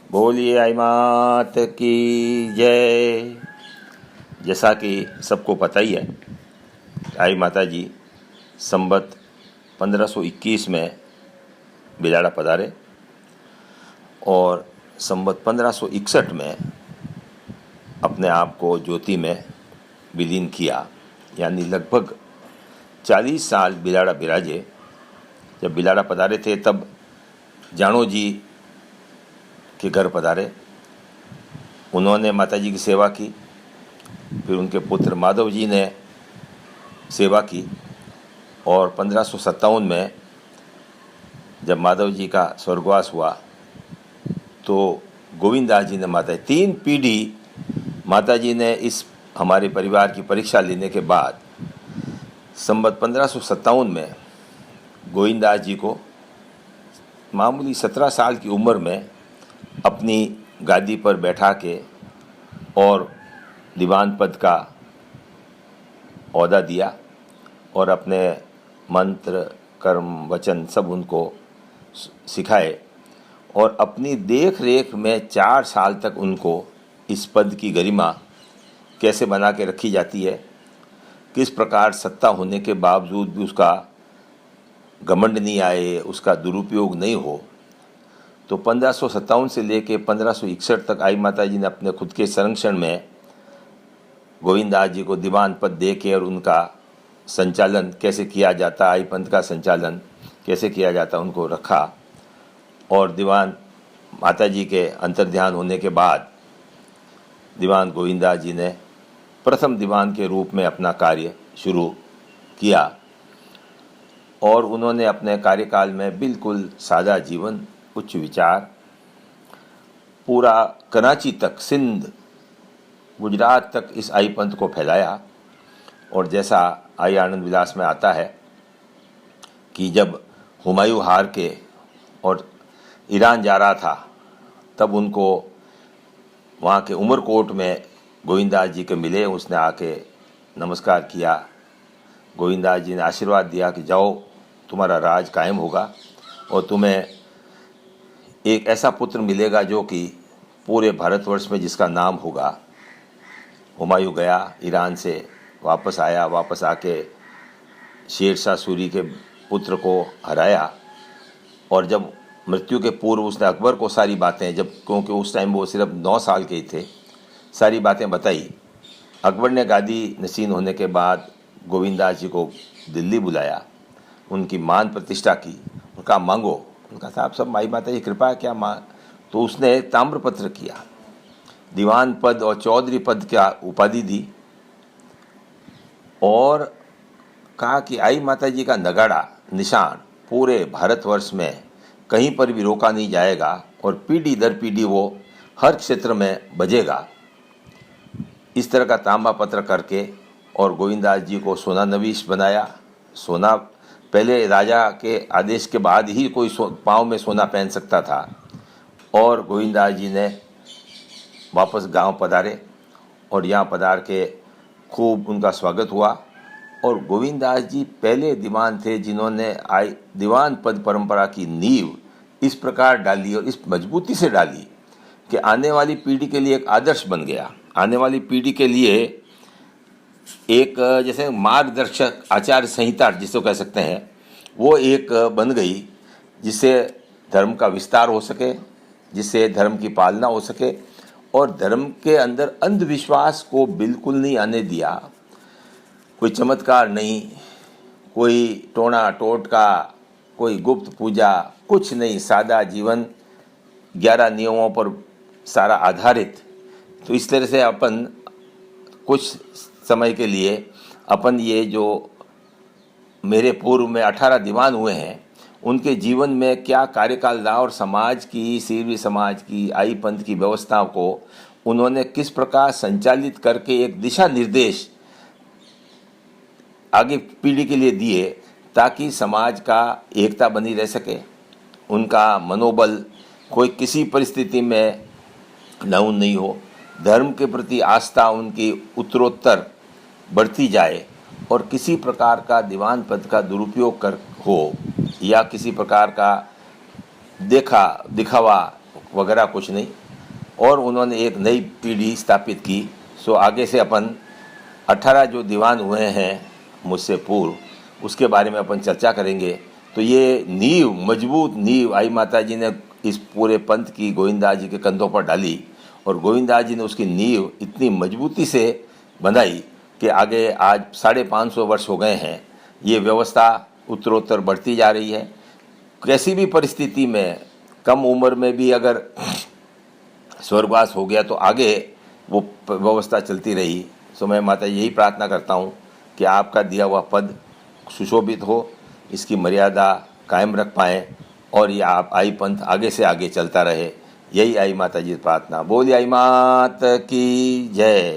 बोलिए आई मात की जय। जैसा कि सबको पता ही है, आई माता जी संवत 1521 में बिलाड़ा पधारे और संवत 1561 में अपने आप को ज्योति में विलीन किया। यानी लगभग 40 साल बिलाड़ा बिराजे। जब बिलाड़ा पधारे थे तब जानो जी के घर पधारे। उन्होंने माता जी की सेवा की। फिर उनके पुत्र माधव जी ने सेवा की और 1557 में जब माधव जी का स्वर्गवास हुआ तो गोविंददास जी ने माता 3 पीढ़ी माता जी ने इस हमारे परिवार की परीक्षा लेने के बाद संवत 1557 में गोविंददास जी को मामूली 17 साल की उम्र में अपनी गादी पर बैठा के और दीवान पद का ओहदा दिया और अपने मंत्र कर्म वचन सब उनको सिखाए और अपनी देख रेख में 4 साल तक उनको इस पद की गरिमा कैसे बना के रखी जाती है, किस प्रकार सत्ता होने के बावजूद भी उसका घमंड नहीं आए, उसका दुरुपयोग नहीं हो। तो 1557 से लेके 1561 तक आई माता जी ने अपने खुद के संरक्षण में गोविंददास जी को दीवान पद दे के और उनका संचालन कैसे किया जाता, आई पंथ का संचालन कैसे किया जाता उनको रखा। और दीवान माता जी के अंतर्ध्यान होने के बाद दीवान गोविंददास जी ने प्रथम दीवान के रूप में अपना कार्य शुरू किया और उन्होंने अपने कार्यकाल में बिल्कुल सादा जीवन, उच्च विचार, पूरा कराची तक, सिंध, गुजरात तक इस आई पंथ को फैलाया। और जैसा आई आनंद विलास में आता है कि जब हुमायूं हार के और ईरान जा रहा था तब उनको वहाँ के उमरकोट में गोविंददास जी के मिले। उसने आके नमस्कार किया। गोविंददास जी ने आशीर्वाद दिया कि जाओ, तुम्हारा राज कायम होगा और तुम्हें एक ऐसा पुत्र मिलेगा जो कि पूरे भारतवर्ष में जिसका नाम होगा। हुमायूं गया, ईरान से वापस आया, वापस आके शेर शाह सूरी के पुत्र को हराया और जब मृत्यु के पूर्व उसने अकबर को सारी बातें, जब क्योंकि उस टाइम वो सिर्फ 9 साल के ही थे, सारी बातें बताई। अकबर ने गादी नशीन होने के बाद गोविंददास जी को दिल्ली बुलाया, उनकी मान प्रतिष्ठा की, उनका मांगो। उनका साहब सब माई माता जी कृपा क्या मांग। तो उसने ताम्रपत्र किया, दीवान पद और चौधरी पद का उपाधि दी और कहा कि आई माता जी का नगाड़ा निशान पूरे भारतवर्ष में कहीं पर भी रोका नहीं जाएगा और पीढ़ी दर पीढ़ी वो हर क्षेत्र में बजेगा। इस तरह का तांबा पत्र करके और गोविंददास जी को सोना नवीश बनाया। सोना पहले राजा के आदेश के बाद ही कोई पाँव में सोना पहन सकता था। और गोविंददास जी ने वापस गांव पधारे और यहाँ पधार के खूब उनका स्वागत हुआ। और गोविंददास जी पहले दीवान थे जिन्होंने दीवान पद परंपरा की नींव इस प्रकार डाली और इस मजबूती से डाली कि आने वाली पीढ़ी के लिए एक आदर्श बन गया। आने वाली पीढ़ी के लिए एक जैसे मार्गदर्शक आचार संहिता जिसको कह सकते हैं, वो एक बन गई जिससे धर्म का विस्तार हो सके, जिससे धर्म की पालना हो सके और धर्म के अंदर अंधविश्वास को बिल्कुल नहीं आने दिया। कोई चमत्कार नहीं, कोई टोना टोटका, कोई गुप्त पूजा, कुछ नहीं, सादा जीवन 11 नियमों पर सारा आधारित। तो इस तरह से अपन कुछ समय के लिए अपन ये जो मेरे पूर्व में 18 दीवान हुए हैं उनके जीवन में क्या कार्यकाल रहा और समाज की, सीरवी समाज की, आई पंथ की व्यवस्था को उन्होंने किस प्रकार संचालित करके एक दिशा निर्देश आगे पीढ़ी के लिए दिए ताकि समाज का एकता बनी रह सके, उनका मनोबल कोई किसी परिस्थिति में डाउन नहीं हो, धर्म के प्रति आस्था उनकी उत्तरोत्तर बढ़ती जाए और किसी प्रकार का दीवान पद का दुरुपयोग कर हो या किसी प्रकार का दिखावा वगैरह कुछ नहीं। और उन्होंने एक नई पीढ़ी स्थापित की। सो आगे से अपन 18 जो दीवान हुए हैं मुझसे पूर्व, उसके बारे में अपन चर्चा करेंगे। तो ये नींव, मजबूत नींव आई माता जी ने इस पूरे पंथ की गोविंदास जी के कंधों पर डाली, और गोविंदास जी ने उसकी नींव इतनी मजबूती से बनाई कि आगे आज 550 वर्ष हो गए हैं। ये व्यवस्था उत्तरोत्तर बढ़ती जा रही है। कैसी भी परिस्थिति में, कम उम्र में भी अगर स्वर्गवास हो गया तो आगे वो व्यवस्था चलती रही। सो मैं माता यही प्रार्थना करता हूँ कि आपका दिया हुआ पद सुशोभित हो, इसकी मर्यादा कायम रख पाएँ, और ये आप आई पंथ आगे से आगे चलता रहे। यही आई माता जी प्रार्थना। बोलिए आई मात की जय।